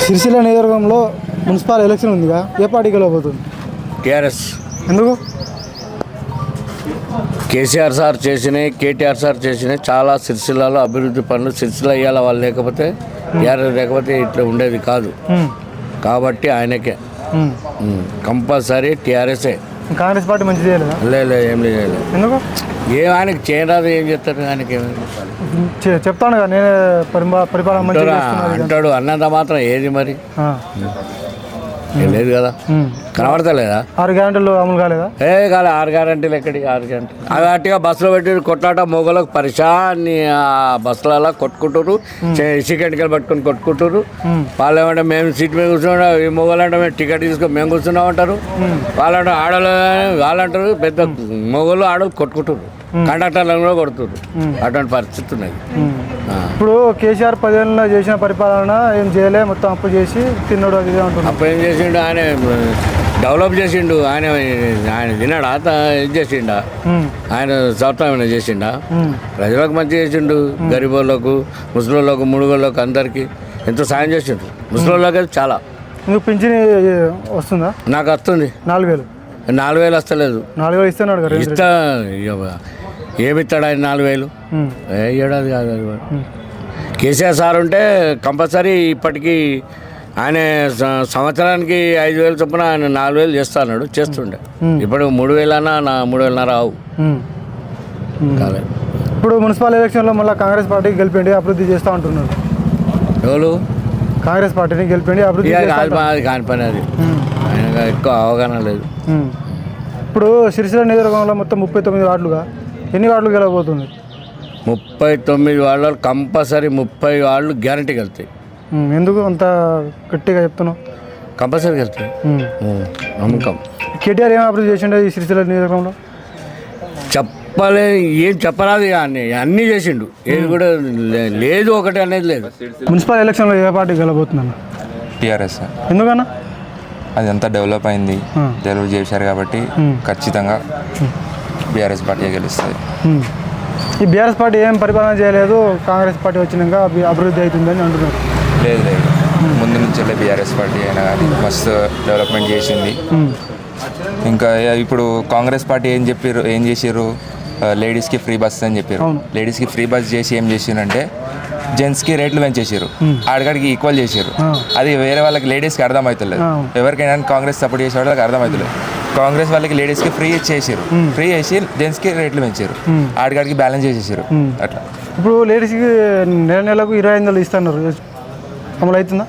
సిరిసిల్ల నియోజకవర్గంలో municipal election ఉందిగా, ఏ party గెలవబోతుంది? TRS. ఎందుకు? కేసీఆర్ సార్ చేసినాయి, కేటీఆర్ సార్ చేసినాయి చాలా సిరిసిల్లలో అభివృద్ధి పనులు. సిరిసిల్ల ఇవ్వాలి వాళ్ళు లేకపోతే టీఆర్ఎస్ లేకపోతే ఇట్లా ఉండేది కాదు. కాబట్టి ఆయనకే కంపల్సరీ టీఆర్ఎస్ఏ. కాంగ్రెస్ పార్టీ మంచి చేయలేదా? లేదు, ఏం చేయలేదు. ఎందుకు? ఏం ఆయనకి చేయరాదు, ఏం చెప్తారు ఆయనకి? చెప్తాను కదా నేనే పరిపాలన మంచిగా అంటాడు. అన్నంత మాత్రం ఏది మరి లేదు కదా, కనబడతలేదా? 6 గ్యారెంటీలు అమలు కాలేదా? కాలే. 6 గ్యారెంటీలు ఎక్కడికి? 6 గ్యారెంటీ అవి అట్టిగా బస్సులో పెట్టి కొట్లాట మొగలకు పరిశాన్ని ఆ బస్సులలో కొట్టుకుంటారు, చికెన్కి పట్టుకొని కొట్టుకుంటారు. వాళ్ళు ఏమంటే మేము సీట్ మీద కూర్చున్నా, ఈ మొగలు అంటే మేము టికెట్ తీసుకొని మేము కూర్చున్నాం అంటారు. వాళ్ళంటే ఆడలు వాళ్ళంటారు, పెద్ద మొగలు ఆడలు కొట్టుకుంటారు, కండక్టర్లను కూడా కొడుతున్నారు. అటువంటి పరిస్థితి ఉన్నది. ఇప్పుడు కేసీఆర్ 10 ఏళ్ళలో చేసిన పరిపాలన ఏం చేయలే, మొత్తం అప్పు చేసి తిన్నాడు, అది అంటున్నాడు. అప్పుడు ఏం చేసిండు ఆయన? డెవలప్ చేసిండు ఆయన. ఆయన తిన్నాడా? ఇది చేసిండా? ఆయన సొంతం ఏమైనా చేసిండా? ప్రజలకు మంచి చేసిండు. గరీబోళ్ళకు, ముసలోళ్ళకు, ముడుగోళ్ళకు అందరికీ ఎంతో సాయం చేసిండు. ముసలోళ్ళకి అయితే చాలా. నువ్వు పింఛన్ వస్తుందా? నాకు వస్తుంది. 4,000. 4,000 వస్తలేదు. 4,000 ఇస్తున్నాడు కదా. ఇస్తా. ఏమిస్తాడు ఆయన? 4,000 ఏడాది కాదు. కేసీఆర్ సార్ ఉంటే కంపల్సరీ ఇప్పటికీ ఆయన సంవత్సరానికి 5,000 చొప్పున ఆయన 4,000 చేస్తా అన్నాడు, చేస్తుండే. ఇప్పుడు 3,000 అన్నా 3,500 రావు కాలేదు. ఇప్పుడు మున్సిపల్ ఎలక్షన్లో మళ్ళీ కాంగ్రెస్ పార్టీకి గెలిపిండి అభివృద్ధి చేస్తూ ఉంటున్నారు. ఎవరు? కాంగ్రెస్ పార్టీని గెలిపిండి అభివృద్ధి. అది కాని పని. అది ఆయన ఎక్కువ అవగాహన లేదు. ఇప్పుడు సిరిసిల్ల నియోజకవర్గంలో మొత్తం 39 వార్డులుగా ఎన్ని వార్డులు గెలవబోతుంది? 39 వార్డులు కంపల్సరీ. 30 వార్డులు గ్యారంటీ వెళ్తాయి. ఎందుకు అంత గట్టిగా చెప్తున్నావు? కంపల్సరీ వెళ్తాయి, నమ్మకం. కేటీఆర్ ఏం అభివృద్ధి చేసిండే ఈ సిరిసిల్ల నియోజకవర్గంలో? చెప్పలే, ఏం చెప్పరాదు. అన్నీ చేసిండు, ఏది కూడా లేదు ఒకటి అనేది లేదు. మున్సిపల్ ఎలక్షన్లో ఏ పార్టీ గెలవబోతుందన్న? టీఆర్ఎస్. ఎందుకన్నా? అది అంతా డెవలప్ అయింది, డెవలప్ చేశారు కాబట్టి ఖచ్చితంగా బీఆర్ఎస్ పార్టీ గెలుస్తుంది. ఈ బీఆర్ఎస్ పార్టీ ఏం పరిపాలన చేయలేదు, కాంగ్రెస్ పార్టీ వచ్చినాక అభివృద్ధి అవుతుందని అంటున్నారు. లేదు లేదు, ముందు నుంచి బీఆర్ఎస్ పార్టీ అయినా కానీ మస్తు డెవలప్మెంట్ చేసింది. ఇంకా ఇప్పుడు కాంగ్రెస్ పార్టీ ఏం చేసారు, లేడీస్కి ఫ్రీ బస్ అని చెప్పారు. లేడీస్కి ఫ్రీ బస్ చేసి ఏం చేసిందంటే జెంట్స్కి రేట్లు పెంచేసారు, ఆడికాడికి ఈక్వల్ చేశారు. అది వేరే వాళ్ళకి లేడీస్కి అర్థమవుతలేదు. ఎవరికైనా కాంగ్రెస్ సపోర్ట్ చేసే వాళ్ళకి అర్థమవుతలేదు. కాంగ్రెస్ వాళ్ళకి లేడీస్కి ఫ్రీ చేసారు, ఫ్రీ చేసి జెంట్స్కి రేట్లు పెంచారు, ఆడికాడికి బ్యాలెన్స్ చేసేసారు. అట్లా ఇప్పుడు లేడీస్కి నెలకు 25,000 ఇస్తున్నారు, అమలు అవుతుందా?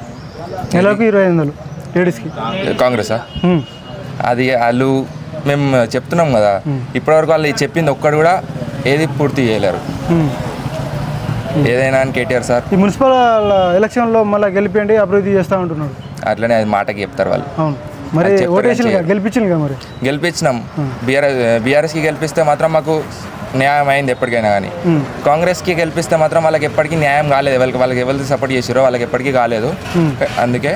నెలకు 25,000 లేడీస్కి. కాంగ్రెసా? అది వాళ్ళు మేము చెప్తున్నాం కదా, ఇప్పటివరకు వాళ్ళు చెప్పింది ఒక్కడు కూడా ఏది పూర్తి చేయలేరు. ఏదైనా కేటీఆర్ సార్ ఈ మున్సిపల్ ఎలక్షన్లో మళ్ళీ గెలిపండి అభివృద్ధి చేస్తూ ఉంటున్నారు. అట్లనే అది మాటకి చెప్తారు వాళ్ళు. అవును, మరి గెలిపించింది మరి గెలిపించినాం. బీఆర్ఎస్కి గెలిపిస్తే మాత్రం మాకు న్యాయం అయింది ఎప్పటికైనా. కానీ కాంగ్రెస్కి గెలిపిస్తే మాత్రం వాళ్ళకి ఎప్పటికీ న్యాయం కాలేదు. వాళ్ళకి ఎవరికి సపోర్ట్ చేసారో వాళ్ళకి ఎప్పటికీ కాలేదు. అందుకే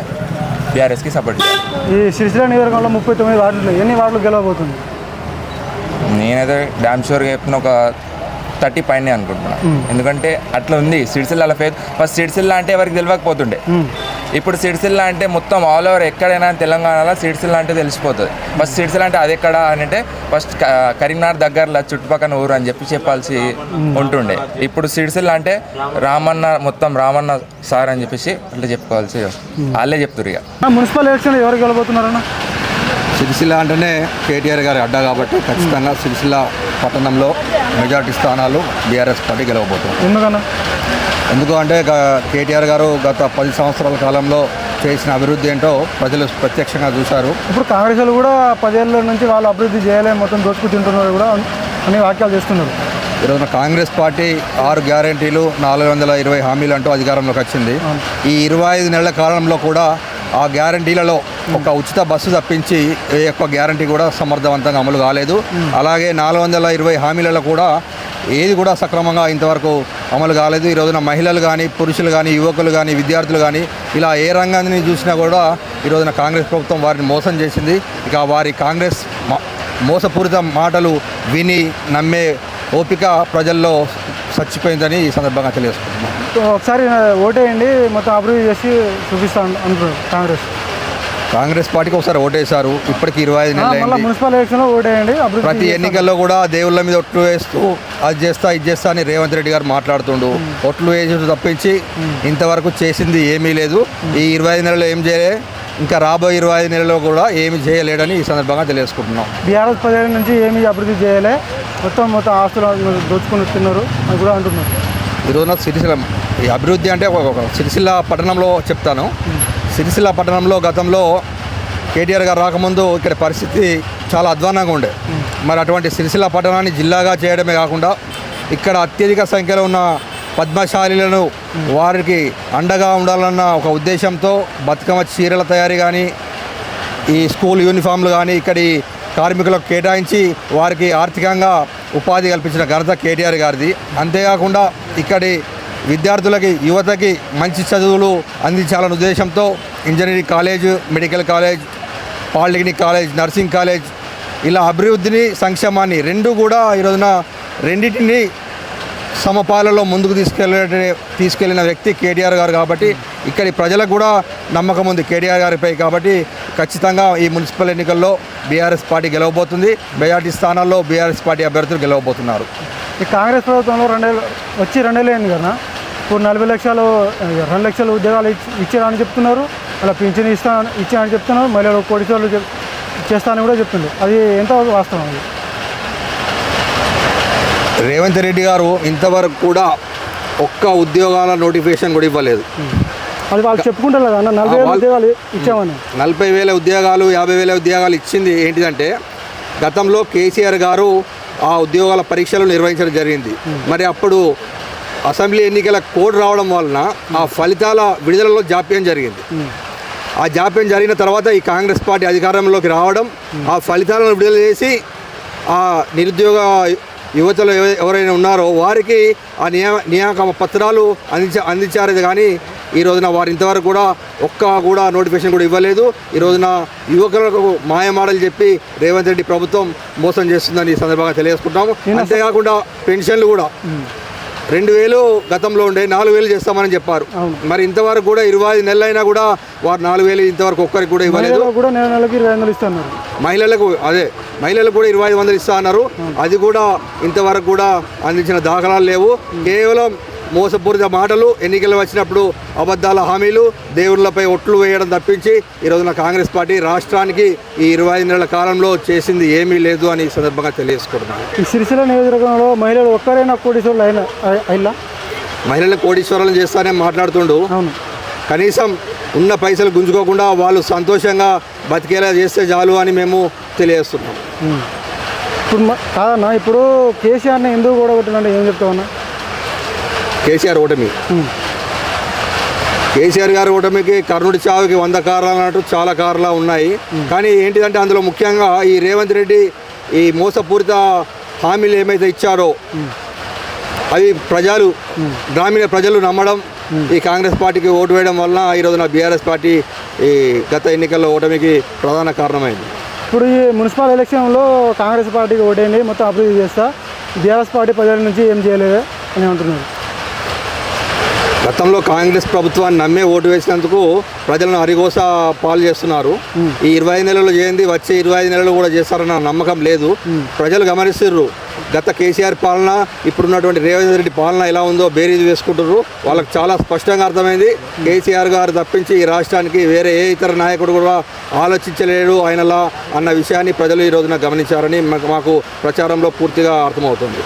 బీఆర్ఎస్కి సపోర్ట్ చేయాలి. ఈ సిరిసిల్ల నియోజకవర్గంలో 39 వార్డులు, ఎన్ని వార్డులు గెలవబోతుంది? నేనైతే డ్యామ్ షూర్గా చెప్పిన ఒక 30 పైనే అనుకుంటున్నాను. ఎందుకంటే అట్లా ఉంది సిరిసిల్ల ఫేత్. ఫస్ట్ సిరిసిల్ల అంటే ఎవరికి తెలియకపోతుండే, ఇప్పుడు సిరిసిల్ల అంటే మొత్తం ఆల్ ఓవర్ ఎక్కడైనా తెలంగాణలో సిరిసిల్ల అంటే తెలిసిపోతుంది. ఫస్ట్ సిరిసిల్ల అంటే అది ఎక్కడ అని అంటే ఫస్ట్ కరీంనగర్ దగ్గరలో చుట్టుపక్కల ఊరు అని చెప్పాల్సి ఉంటుండే. ఇప్పుడు సిరిసిల్ల అంటే రామన్న, మొత్తం రామన్న సార్ అని చెప్పేసి అట్లా చెప్పుకోవాల్సి వాళ్ళే చెప్తారు. ఇక మున్సిపల్ ఎలక్షన్ ఎవరు గెలవబోతున్నారన్న? సిరిసిల్ల అంటేనే కేటీఆర్ గారి అడ్డా కాబట్టి ఖచ్చితంగా సిరిసిల్ల పట్టణంలో మెజార్టీ స్థానాలు బీఆర్ఎస్ పార్టీ గెలవబోతుంది. ఎందుకన్నా? ఎందుకు అంటే కేటీఆర్ గారు గత 10 సంవత్సరాల కాలంలో చేసిన అభివృద్ధి ఏంటో ప్రజలు ప్రత్యక్షంగా చూశారు. ఇప్పుడు కాంగ్రెస్ వాళ్ళు కూడా 10 ఏళ్ళ నుంచి వాళ్ళు అభివృద్ధి చేయలేము, మొత్తం దోచుకు తింటున్నారు కూడా అనే వాక్యాలు చేస్తున్నారు. ఈరోజున కాంగ్రెస్ పార్టీ 6 గ్యారెంటీలు 420 హామీలు అంటూ అధికారంలోకి వచ్చింది. ఈ 25 నెలల కాలంలో కూడా ఆ గ్యారంటీలలో ఒక ఉచిత బస్సు తప్పించి ఏ ఒక్క గ్యారంటీ కూడా సమర్థవంతంగా అమలు కాలేదు. అలాగే 420 హామీలలో కూడా ఏది కూడా సక్రమంగా ఇంతవరకు అమలు కాలేదు. ఈ రోజున మహిళలు కానీ, పురుషులు కానీ, యువకులు కానీ, విద్యార్థులు కానీ ఇలా ఏ రంగాన్ని చూసినా కూడా ఈ రోజున కాంగ్రెస్ ప్రభుత్వం వారిని మోసం చేసింది. ఇక వారి కాంగ్రెస్ మోసపూరిత మాటలు విని నమ్మే ఓపిక ప్రజల్లో చచ్చిపోయిందని ఈ సందర్భంగా తెలియజేసుకుంటున్నాం. ఒకసారి ఓటేయండి, మొత్తం అభివృద్ధి చేసి చూపిస్తాను అంటున్నారు కాంగ్రెస్ పార్టీకి ఒకసారి ఓటేశారు. ఇప్పటికి 25 నెలలు మళ్ళీ అయింది. మున్సిపల్ ఎలక్షన్లో ఓటేయండి, అభివృద్ధి ప్రతి ఎన్నికల్లో కూడా దేవుళ్ళ మీద ఒట్లు వేస్తూ అది చేస్తా ఇది చేస్తా అని రేవంత్ రెడ్డి గారు మాట్లాడుతుండు. ఒట్లు వేసి తప్పించి ఇంతవరకు చేసింది ఏమీ లేదు. ఈ 25 నెలలు ఏం చేయలే, ఇంకా రాబోయే 25 నెలల్లో కూడా ఏమి చేయలేడని ఈ సందర్భంగా తెలియజేసుకుంటున్నాం. బీఆర్ఎస్ 10 ఏళ్ళ నుంచి ఏమీ అభివృద్ధి చేయలే, మొత్తం ఆస్తులు దోచుకుని తిన్నారు అని కూడా అంటున్నారు. ఈరోజున సిరిసిల్ల ఈ అభివృద్ధి అంటే ఒక సిరిసిల్ల పట్టణంలో చెప్తాను. సిరిసిల్ల పట్టణంలో గతంలో కేటీఆర్ గారు రాకముందు ఇక్కడ పరిస్థితి చాలా అధ్వానంగా ఉండే. మరి అటువంటి సిరిసిల్ల పట్టణాన్ని జిల్లాగా చేయడమే కాకుండా ఇక్కడ అత్యధిక సంఖ్యలో ఉన్న పద్మశాలీలను వారికి అండగా ఉండాలన్న ఒక ఉద్దేశంతో బతుకమ్మ చీరల తయారీ కానీ, ఈ స్కూల్ యూనిఫామ్లు కానీ ఇక్కడి కార్మికులకు కేటాయించి వారికి ఆర్థికంగా ఉపాధి కల్పించిన ఘనత కేటీఆర్ గారిది. అంతేకాకుండా ఇక్కడి విద్యార్థులకి, యువతకి మంచి చదువులు అందించాలనే ఉద్దేశంతో engineering college, medical college, polytechnic college, nursing college ఇలా అభివృద్ధిని, సంక్షేమాన్ని రెండు కూడా ఈరోజున రెండింటిని సమపాలలో ముందుకు తీసుకెళ్లిన వ్యక్తి కేటీఆర్ గారు. కాబట్టి ఇక్కడి ప్రజలకు కూడా నమ్మకం ఉంది కేటీఆర్ గారిపై. కాబట్టి ఖచ్చితంగా ఈ మున్సిపల్ ఎన్నికల్లో బీఆర్ఎస్ పార్టీ గెలవబోతుంది. మెజార్టీ స్థానాల్లో బీఆర్ఎస్ పార్టీ అభ్యర్థులు గెలవబోతున్నారు. ఈ కాంగ్రెస్ ప్రభుత్వంలో 2 ఏళ్ళు అయింది కదా, ఇప్పుడు 40 లక్షలు 2 లక్షల ఉద్యోగాలు ఇచ్చారని చెప్తున్నారు, అలా పింఛన్ ఇచ్చారని చెప్తున్నారు, మళ్ళీ కోటీశ్వర్లు చేస్తానని కూడా చెప్తున్నారు. అది ఎంత వాస్తవం? అది రేవంత్ రెడ్డి గారు ఇంతవరకు కూడా ఒక్క ఉద్యోగాల నోటిఫికేషన్ కూడా ఇవ్వలేదు. అది వాళ్ళు చెప్పుకుంటారు కదా, 40,000 ఉద్యోగాలు ఇచ్చామని. 40,000 ఉద్యోగాలు, 50,000 ఉద్యోగాలు ఇచ్చింది ఏంటిదంటే గతంలో కేసీఆర్ గారు ఆ ఉద్యోగాల పరీక్షలు నిర్వహించడం జరిగింది. మరి అప్పుడు అసెంబ్లీ ఎన్నికల కోడ్ రావడం వలన ఆ ఫలితాల విడుదలలో జాప్యం జరిగింది. ఆ జాప్యం జరిగిన తర్వాత ఈ కాంగ్రెస్ పార్టీ అధికారంలోకి రావడం, ఆ ఫలితాలను విడుదల చేసి ఆ నిరుద్యోగ యువతలు ఎవరైనా ఉన్నారో వారికి ఆ నియామక పత్రాలు అందించారు. కానీ ఈ రోజున వారు ఇంతవరకు కూడా నోటిఫికేషన్ కూడా ఇవ్వలేదు. ఈ రోజున యువకులకు మాయమాటలు చెప్పి రేవంత్ రెడ్డి ప్రభుత్వం మోసం చేస్తుందని ఈ సందర్భంగా తెలియజేసుకుంటాము. అంతేకాకుండా పెన్షన్లు కూడా 2,000 గతంలో ఉండే 4,000 చేస్తామని చెప్పారు. మరి ఇంతవరకు కూడా 25 నెలలు అయినా కూడా వారు 4,000 ఇంతవరకు ఒక్కరికి కూడా ఇవ్వలేదు. నెలకి 25,000 ఇస్తున్నారు. మహిళలకు కూడా 2,500 ఇస్తా అన్నారు. అది కూడా ఇంతవరకు కూడా అందించిన దాఖలాలు లేవు. కేవలం మోసపూరిత మాటలు, ఎన్నికలు వచ్చినప్పుడు అబద్ధాల హామీలు, దేవుళ్ళపై ఒట్లు వేయడం తప్పించి ఈ రోజున కాంగ్రెస్ పార్టీ రాష్ట్రానికి ఈ 25 నెలల కాలంలో చేసింది ఏమీ లేదు అని ఈ సందర్భంగా తెలియజేసుకుంటున్నాను. ఈ సిరిసిల్ల నియోజకవర్గంలో మహిళలు ఒక్కరైనా కోటీశ్వరులు అయినా మహిళలను కోటీశ్వరాలను చేస్తానే మాట్లాడుతుండు. కనీసం ఉన్న పైసలు గుంజుకోకుండా వాళ్ళు సంతోషంగా బతికేలా చేస్తే చాలు అని మేము తెలియజేస్తున్నాం. ఇప్పుడు కాదన్నా, ఇప్పుడు కేసీఆర్ని ఎందుకు కూడగొట్టినంటే ఏం చెప్తామన్నా? కేసీఆర్ ఓటమి, కేసీఆర్ గారి ఓటమికి కర్ణుడి చావుకి 100 కారణాలు అన్నట్టు చాలా కారణాలు ఉన్నాయి. కానీ ఏంటిదంటే అందులో ముఖ్యంగా ఈ రేవంత్ రెడ్డి ఈ మోసపూరిత హామీలు ఏమైతే ఇచ్చారో అవి గ్రామీణ ప్రజలు నమ్మడం, ఈ కాంగ్రెస్ పార్టీకి ఓటు వేయడం వలన ఈ రోజున బీఆర్ఎస్ పార్టీ ఈ గత ఎన్నికల్లో ఓటమికి ప్రధాన కారణమైంది. ఇప్పుడు ఈ మున్సిపల్ ఎలక్షన్లో కాంగ్రెస్ పార్టీకి ఓటేయండి, మొత్తం అభివృద్ధి చేస్తా, బీఆర్ఎస్ పార్టీ 10 ఏళ్ళ నుంచి ఏం చేయలేదు అని అంటున్నారు. గతంలో కాంగ్రెస్ ప్రభుత్వాన్ని నమ్మే ఓటు వేసినందుకు ప్రజలను అరిగోస పాలు చేస్తున్నారు. ఈ 25 నెలలు చేయండి, వచ్చే 25 నెలలు కూడా చేస్తారన్న నమ్మకం లేదు. ప్రజలు గమనిస్తున్నారు. గత కేసీఆర్ పాలన, ఇప్పుడున్నటువంటి రేవంత్ రెడ్డి పాలన ఎలా ఉందో బేరీజు వేసుకుంటున్నారు. వాళ్ళకి చాలా స్పష్టంగా అర్థమైంది. కేసీఆర్ గారు తప్పించి ఈ రాష్ట్రానికి వేరే ఏ ఇతర నాయకుడు కూడా ఆలోచించలేడు ఆయనలా అన్న విషయాన్ని ప్రజలు ఈ రోజున గమనించారని మాకు ప్రచారంలో పూర్తిగా అర్థమవుతుంది.